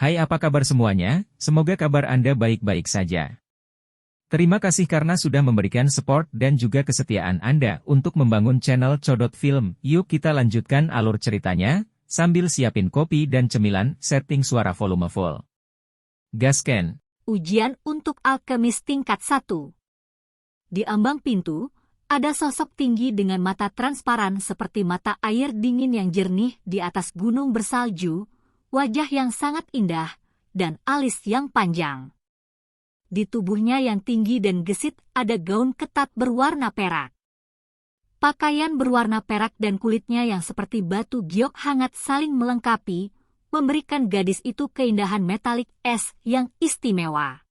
Hai, apa kabar semuanya? Semoga kabar Anda baik-baik saja. Terima kasih karena sudah memberikan support dan juga kesetiaan Anda untuk membangun channel Codot Film. Yuk kita lanjutkan alur ceritanya, sambil siapin kopi dan cemilan, setting suara volume full. Gasken. Ujian untuk alkemis tingkat 1. Di ambang pintu, ada sosok tinggi dengan mata transparan seperti mata air dingin yang jernih di atas gunung bersalju, wajah yang sangat indah, dan alis yang panjang. Di tubuhnya yang tinggi dan gesit ada gaun ketat berwarna perak. Pakaian berwarna perak dan kulitnya yang seperti batu giok hangat saling melengkapi, memberikan gadis itu keindahan metalik es yang istimewa.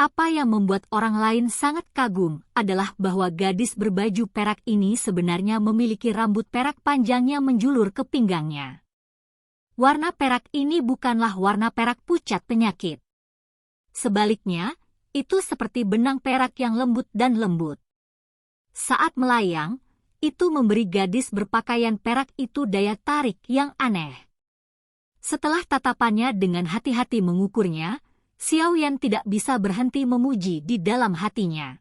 Apa yang membuat orang lain sangat kagum adalah bahwa gadis berbaju perak ini sebenarnya memiliki rambut perak panjang yang menjulur ke pinggangnya. Warna perak ini bukanlah warna perak pucat penyakit. Sebaliknya, itu seperti benang perak yang lembut dan lembut. Saat melayang, itu memberi gadis berpakaian perak itu daya tarik yang aneh. Setelah tatapannya dengan hati-hati mengukurnya, Xiaoyan tidak bisa berhenti memuji di dalam hatinya.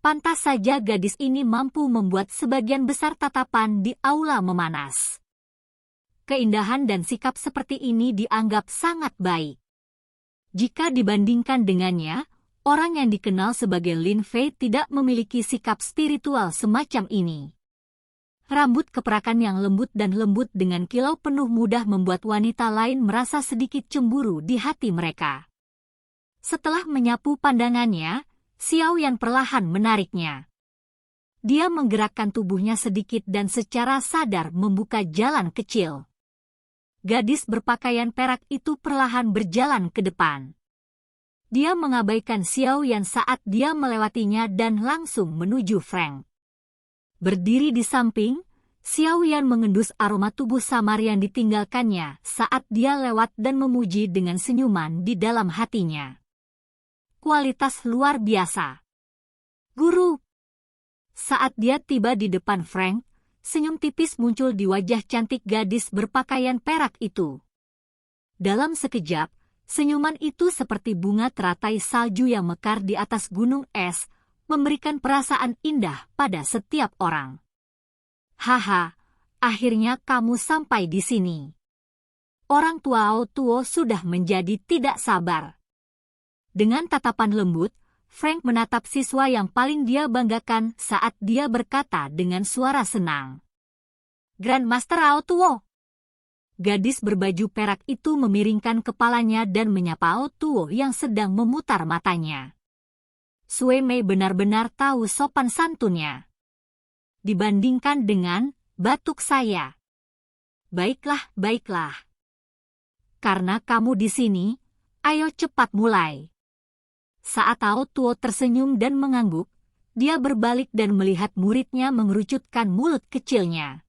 Pantas saja gadis ini mampu membuat sebagian besar tatapan di aula memanas. Keindahan dan sikap seperti ini dianggap sangat baik. Jika dibandingkan dengannya, orang yang dikenal sebagai Lin Fei tidak memiliki sikap spiritual semacam ini. Rambut keperakan yang lembut dan lembut dengan kilau penuh mudah membuat wanita lain merasa sedikit cemburu di hati mereka. Setelah menyapu pandangannya, Xiaoyan perlahan menariknya. Dia menggerakkan tubuhnya sedikit dan secara sadar membuka jalan kecil. Gadis berpakaian perak itu perlahan berjalan ke depan. Dia mengabaikan Xiaoyan saat dia melewatinya dan langsung menuju Frank. Berdiri di samping, Xiaoyan mengendus aroma tubuh samar yang ditinggalkannya saat dia lewat dan memuji dengan senyuman di dalam hatinya. Kualitas luar biasa. Guru. Saat dia tiba di depan Frank, senyum tipis muncul di wajah cantik gadis berpakaian perak itu. Dalam sekejap, senyuman itu seperti bunga teratai salju yang mekar di atas gunung es, memberikan perasaan indah pada setiap orang. Haha, akhirnya kamu sampai di sini. Orang tua Tuo sudah menjadi tidak sabar. Dengan tatapan lembut, Frank menatap siswa yang paling dia banggakan saat dia berkata dengan suara senang. Grandmaster Tuo. Gadis berbaju perak itu memiringkan kepalanya dan menyapa Tuo yang sedang memutar matanya. Sue Mei benar-benar tahu sopan santunnya. Dibandingkan dengan batuk saya. Baiklah, baiklah. Karena kamu di sini, ayo cepat mulai. Saat Tuo tersenyum dan mengangguk, dia berbalik dan melihat muridnya mengerucutkan mulut kecilnya.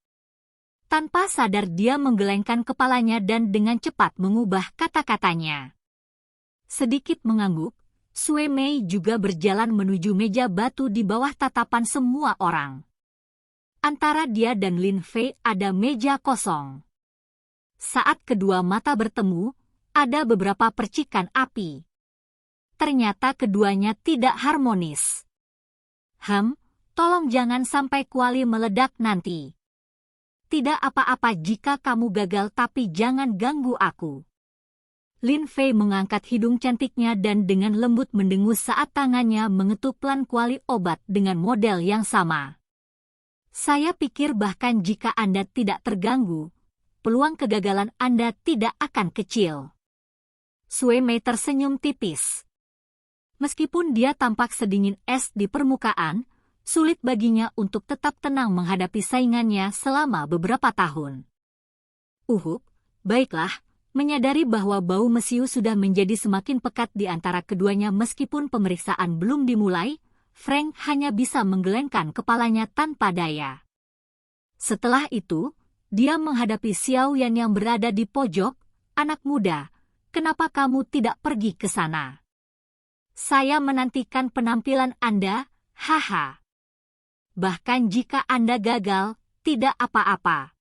Tanpa sadar dia menggelengkan kepalanya dan dengan cepat mengubah kata-katanya. Sedikit mengangguk, Sue Mei juga berjalan menuju meja batu di bawah tatapan semua orang. Antara dia dan Lin Fei ada meja kosong. Saat kedua mata bertemu, ada beberapa percikan api. Ternyata keduanya tidak harmonis. Tolong jangan sampai kuali meledak nanti. Tidak apa-apa jika kamu gagal tapi jangan ganggu aku. Lin Fei mengangkat hidung cantiknya dan dengan lembut mendengus saat tangannya mengetuk pelan kuali obat dengan model yang sama. Saya pikir bahkan jika Anda tidak terganggu, peluang kegagalan Anda tidak akan kecil. Sue Mei tersenyum tipis. Meskipun dia tampak sedingin es di permukaan, sulit baginya untuk tetap tenang menghadapi saingannya selama beberapa tahun. Baiklah, menyadari bahwa bau mesiu sudah menjadi semakin pekat di antara keduanya meskipun pemeriksaan belum dimulai, Frank hanya bisa menggelengkan kepalanya tanpa daya. Setelah itu, dia menghadapi Xiaoyan yang berada di pojok. Anak muda, kenapa kamu tidak pergi ke sana? Saya menantikan penampilan Anda, haha. Bahkan jika Anda gagal, tidak apa-apa.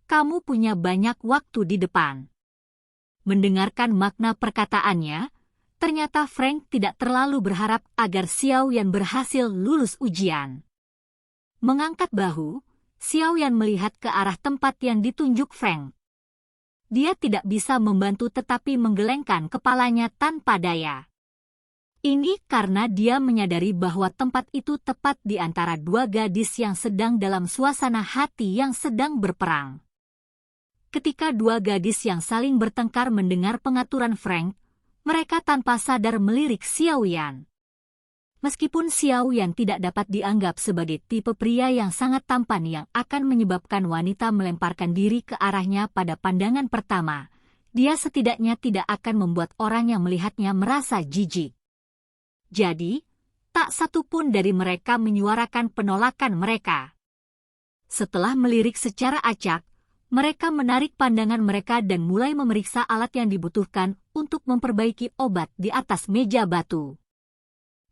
Kamu punya banyak waktu di depan. Mendengarkan makna perkataannya, ternyata Frank tidak terlalu berharap agar Xiaoyan berhasil lulus ujian. Mengangkat bahu, Xiaoyan melihat ke arah tempat yang ditunjuk Frank. Dia tidak bisa membantu tetapi menggelengkan kepalanya tanpa daya. Ini karena dia menyadari bahwa tempat itu tepat di antara dua gadis yang sedang dalam suasana hati yang sedang berperang. Ketika dua gadis yang saling bertengkar mendengar pengaturan Frank, mereka tanpa sadar melirik Xiaoyan. Meskipun Xiaoyan tidak dapat dianggap sebagai tipe pria yang sangat tampan yang akan menyebabkan wanita melemparkan diri ke arahnya pada pandangan pertama, dia setidaknya tidak akan membuat orang yang melihatnya merasa jijik. Jadi, tak satu pun dari mereka menyuarakan penolakan mereka. Setelah melirik secara acak, mereka menarik pandangan mereka dan mulai memeriksa alat yang dibutuhkan untuk memperbaiki obat di atas meja batu.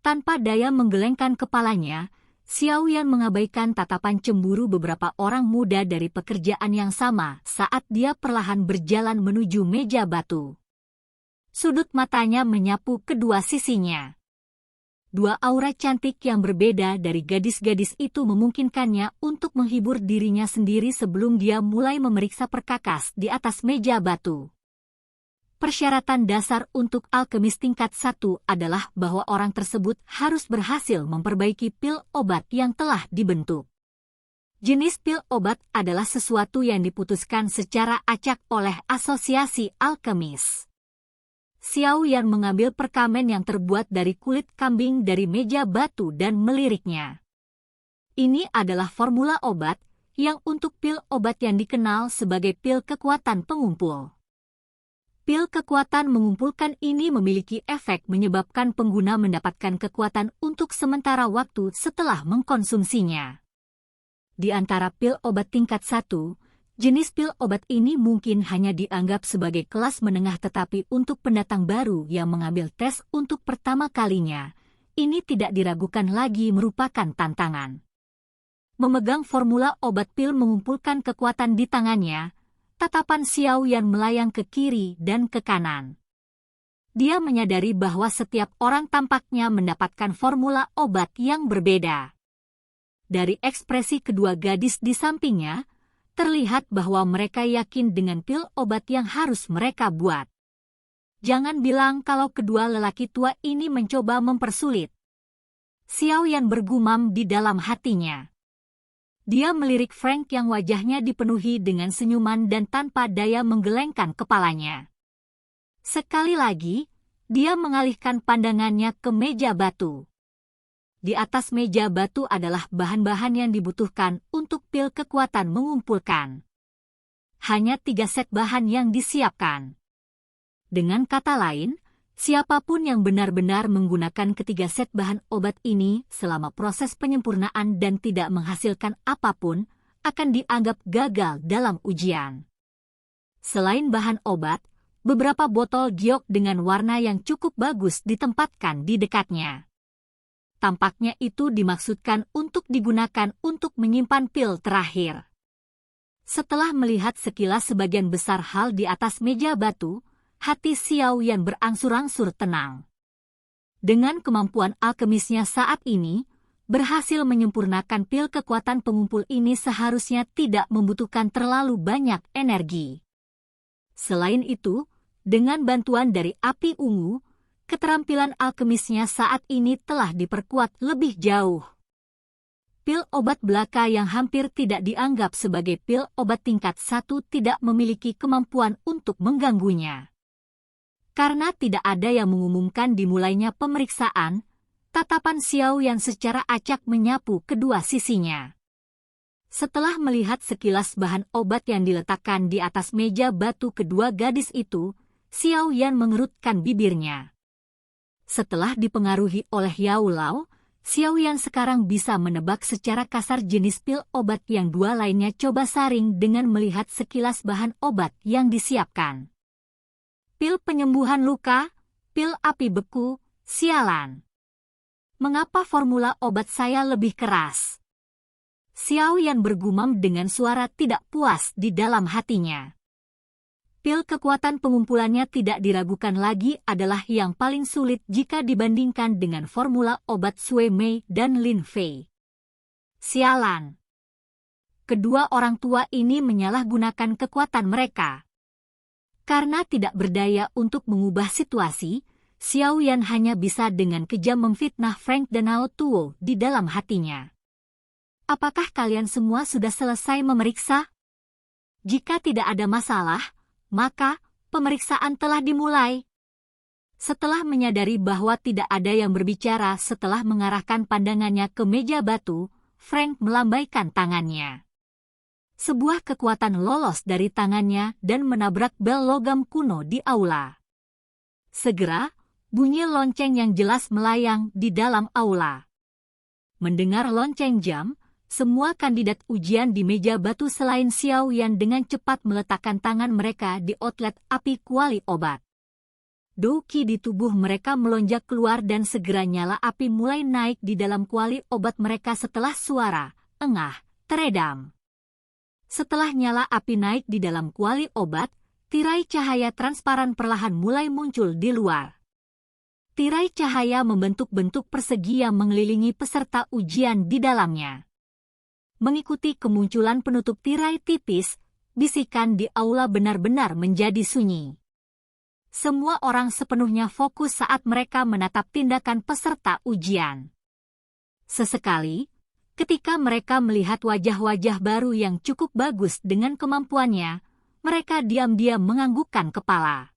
Tanpa daya menggelengkan kepalanya, Xiaoyan mengabaikan tatapan cemburu beberapa orang muda dari pekerjaan yang sama saat dia perlahan berjalan menuju meja batu. Sudut matanya menyapu kedua sisinya. Dua aura cantik yang berbeda dari gadis-gadis itu memungkinkannya untuk menghibur dirinya sendiri sebelum dia mulai memeriksa perkakas di atas meja batu. Persyaratan dasar untuk alkemis tingkat 1 adalah bahwa orang tersebut harus berhasil memperbaiki pil obat yang telah dibentuk. Jenis pil obat adalah sesuatu yang diputuskan secara acak oleh asosiasi alkemis. Xiaoyan mengambil perkamen yang terbuat dari kulit kambing dari meja batu dan meliriknya. Ini adalah formula obat yang untuk pil obat yang dikenal sebagai pil kekuatan pengumpul. Pil kekuatan mengumpulkan ini memiliki efek menyebabkan pengguna mendapatkan kekuatan untuk sementara waktu setelah mengkonsumsinya. Di antara pil obat tingkat 1, jenis pil obat ini mungkin hanya dianggap sebagai kelas menengah tetapi untuk pendatang baru yang mengambil tes untuk pertama kalinya, ini tidak diragukan lagi merupakan tantangan. Memegang formula obat pil mengumpulkan kekuatan di tangannya, tatapan Xiaoyan melayang ke kiri dan ke kanan. Dia menyadari bahwa setiap orang tampaknya mendapatkan formula obat yang berbeda. Dari ekspresi kedua gadis di sampingnya, terlihat bahwa mereka yakin dengan pil obat yang harus mereka buat. Jangan bilang kalau kedua lelaki tua ini mencoba mempersulit. Xiaoyan bergumam di dalam hatinya. Dia melirik Frank yang wajahnya dipenuhi dengan senyuman dan tanpa daya menggelengkan kepalanya. Sekali lagi, dia mengalihkan pandangannya ke meja batu. Di atas meja batu adalah bahan-bahan yang dibutuhkan untuk pil kekuatan mengumpulkan. Hanya 3 set bahan yang disiapkan. Dengan kata lain, siapapun yang benar-benar menggunakan ketiga set bahan obat ini selama proses penyempurnaan dan tidak menghasilkan apapun, akan dianggap gagal dalam ujian. Selain bahan obat, beberapa botol giok dengan warna yang cukup bagus ditempatkan di dekatnya. Tampaknya itu dimaksudkan untuk digunakan untuk menyimpan pil terakhir. Setelah melihat sekilas sebagian besar hal di atas meja batu, hati Xiaoyan berangsur-angsur tenang. Dengan kemampuan alkemisnya saat ini, berhasil menyempurnakan pil kekuatan pengumpul ini seharusnya tidak membutuhkan terlalu banyak energi. Selain itu, dengan bantuan dari api ungu, keterampilan alkemisnya saat ini telah diperkuat lebih jauh. Pil obat belaka yang hampir tidak dianggap sebagai pil obat tingkat 1 tidak memiliki kemampuan untuk mengganggunya. Karena tidak ada yang mengumumkan dimulainya pemeriksaan, tatapan Xiaoyan secara acak menyapu kedua sisinya. Setelah melihat sekilas bahan obat yang diletakkan di atas meja batu kedua gadis itu, Xiaoyan mengerutkan bibirnya. Setelah dipengaruhi oleh Yao Lao, Xiaoyan sekarang bisa menebak secara kasar jenis pil obat yang dua lainnya coba saring dengan melihat sekilas bahan obat yang disiapkan. Pil penyembuhan luka, pil api beku, sialan. Mengapa formula obat saya lebih keras? Xiaoyan bergumam dengan suara tidak puas di dalam hatinya. Pil kekuatan pengumpulannya tidak diragukan lagi adalah yang paling sulit jika dibandingkan dengan formula obat Sue Mei dan Lin Fei. Sialan. Kedua orang tua ini menyalahgunakan kekuatan mereka. Karena tidak berdaya untuk mengubah situasi, Xiao Yan hanya bisa dengan kejam memfitnah Frank dan Ao Tuo di dalam hatinya. Apakah kalian semua sudah selesai memeriksa? Jika tidak ada masalah, maka pemeriksaan telah dimulai. Setelah menyadari bahwa tidak ada yang berbicara setelah mengarahkan pandangannya ke meja batu, Frank melambaikan tangannya. Sebuah kekuatan lolos dari tangannya dan menabrak bel logam kuno di aula. Segera, bunyi lonceng yang jelas melayang di dalam aula. Mendengar lonceng jam, semua kandidat ujian di meja batu selain Xiao Yan dengan cepat meletakkan tangan mereka di outlet api kuali obat. Douqi di tubuh mereka melonjak keluar dan segera nyala api mulai naik di dalam kuali obat mereka setelah suara engah teredam. Setelah nyala api naik di dalam kuali obat, tirai cahaya transparan perlahan mulai muncul di luar. Tirai cahaya membentuk bentuk persegi yang mengelilingi peserta ujian di dalamnya. Mengikuti kemunculan penutup tirai tipis, bisikan di aula benar-benar menjadi sunyi. Semua orang sepenuhnya fokus saat mereka menatap tindakan peserta ujian. Sesekali, ketika mereka melihat wajah-wajah baru yang cukup bagus dengan kemampuannya, mereka diam-diam menganggukkan kepala.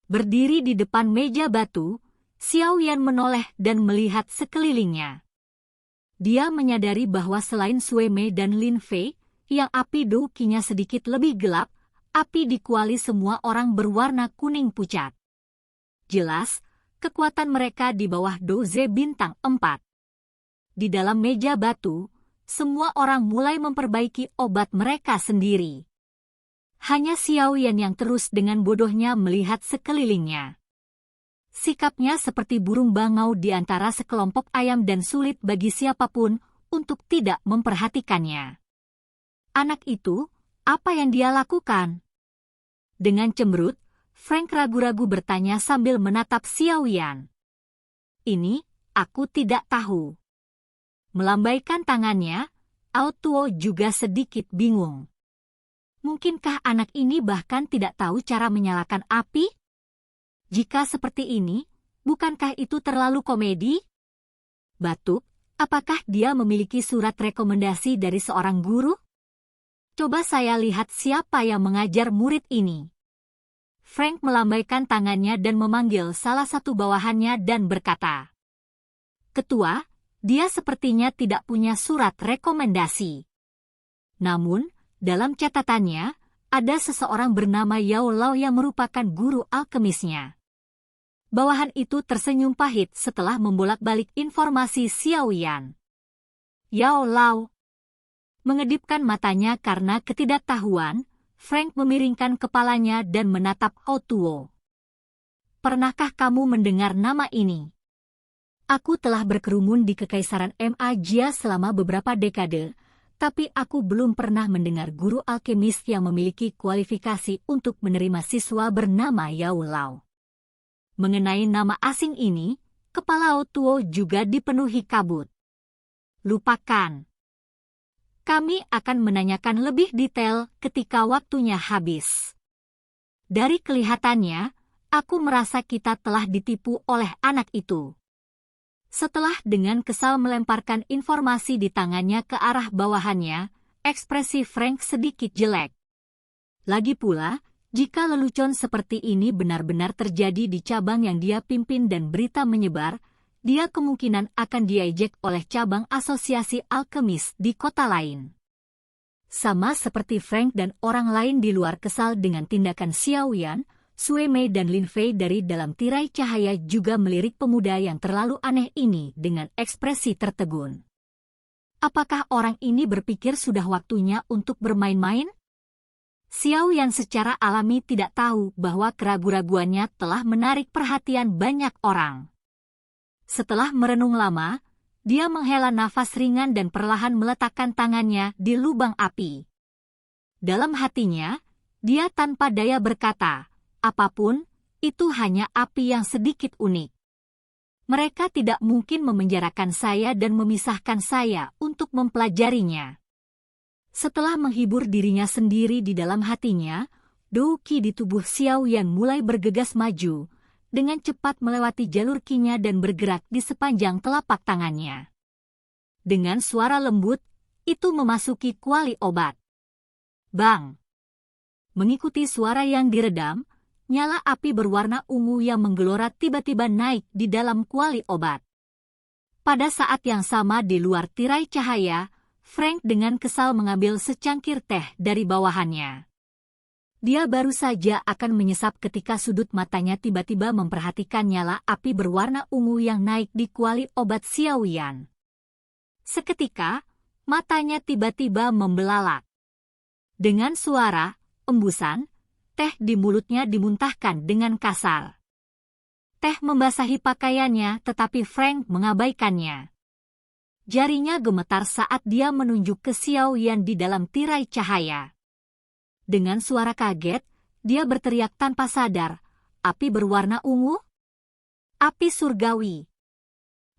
Berdiri di depan meja batu, Xiao Yan menoleh dan melihat sekelilingnya. Dia menyadari bahwa selain Sue Mei dan Lin Fei, yang api douqinya sedikit lebih gelap, api di kuali semua orang berwarna kuning pucat. Jelas, kekuatan mereka di bawah Douze bintang 4. Di dalam meja batu, semua orang mulai memperbaiki obat mereka sendiri. Hanya Xiao Yan yang terus dengan bodohnya melihat sekelilingnya. Sikapnya seperti burung bangau di antara sekelompok ayam dan sulit bagi siapapun untuk tidak memperhatikannya. Anak itu, apa yang dia lakukan? Dengan cemberut, Frank ragu-ragu bertanya sambil menatap Xiao Yan. Ini, aku tidak tahu. Melambaikan tangannya, Ao Tuo juga sedikit bingung. Mungkinkah anak ini bahkan tidak tahu cara menyalakan api? Jika seperti ini, bukankah itu terlalu komedi? Batuk, apakah dia memiliki surat rekomendasi dari seorang guru? Coba saya lihat siapa yang mengajar murid ini. Frank melambaikan tangannya dan memanggil salah satu bawahannya dan berkata, "Ketua, dia sepertinya tidak punya surat rekomendasi." Namun, dalam catatannya, ada seseorang bernama Yao Lao yang merupakan guru alkemisnya. Bawahan itu tersenyum pahit setelah membolak-balik informasi Xiao Yan. Yao Lao. Mengedipkan matanya karena ketidaktahuan, Frank memiringkan kepalanya dan menatap Ao Tuo. Pernahkah kamu mendengar nama ini? Aku telah berkerumun di Kekaisaran Magia selama beberapa dekade, tapi aku belum pernah mendengar guru alkemis yang memiliki kualifikasi untuk menerima siswa bernama Yao Lao. Mengenai nama asing ini, kepala Ao Tuo juga dipenuhi kabut. Lupakan. Kami akan menanyakan lebih detail ketika waktunya habis. Dari kelihatannya, aku merasa kita telah ditipu oleh anak itu. Setelah dengan kesal melemparkan informasi di tangannya ke arah bawahannya, ekspresi Frank sedikit jelek. Lagi pula, jika lelucon seperti ini benar-benar terjadi di cabang yang dia pimpin dan berita menyebar, dia kemungkinan akan diejek oleh cabang asosiasi alkemis di kota lain. Sama seperti Frank dan orang lain di luar kesal dengan tindakan Xiao Yan, Sue Mei dan Lin Fei dari dalam tirai cahaya juga melirik pemuda yang terlalu aneh ini dengan ekspresi tertegun. Apakah orang ini berpikir sudah waktunya untuk bermain-main? Xiao Yan secara alami tidak tahu bahwa keraguan-raguannya telah menarik perhatian banyak orang. Setelah merenung lama, dia menghela nafas ringan dan perlahan meletakkan tangannya di lubang api. Dalam hatinya, Dia tanpa daya berkata, apapun, itu hanya api yang sedikit unik. Mereka tidak mungkin memenjarakan saya dan memisahkan saya untuk mempelajarinya. Setelah menghibur dirinya sendiri di dalam hatinya, Dou Qi di tubuh Xiao Yan mulai bergegas maju, dengan cepat melewati jalur Qi-nya dan bergerak di sepanjang telapak tangannya. Dengan suara lembut, itu memasuki kuali obat. Bang! Mengikuti suara yang diredam, nyala api berwarna ungu yang menggelora tiba-tiba naik di dalam kuali obat. Pada saat yang sama di luar tirai cahaya, Frank dengan kesal mengambil secangkir teh dari bawahannya. Dia baru saja akan menyesap ketika sudut matanya tiba-tiba memperhatikan nyala api berwarna ungu yang naik di kuali obat Xiao Yan. Seketika, matanya tiba-tiba membelalak. Dengan suara embusan, teh di mulutnya dimuntahkan dengan kasar. Teh membasahi pakaiannya, tetapi Frank mengabaikannya. Jarinya gemetar saat dia menunjuk ke Xiao Yan di dalam tirai cahaya. Dengan suara kaget, dia berteriak tanpa sadar, api berwarna ungu? Api surgawi.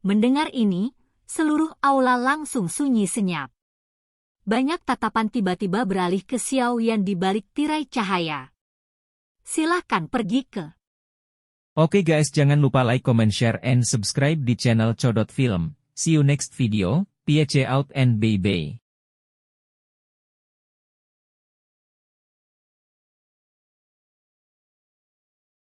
Mendengar ini, seluruh aula langsung sunyi senyap. Banyak tatapan tiba-tiba beralih ke Xiao Yan di balik tirai cahaya. Silahkan pergi ke. Oke guys, jangan lupa like, comment, share, and subscribe di channel Codot Film. See you next video, peace out and bye-bye.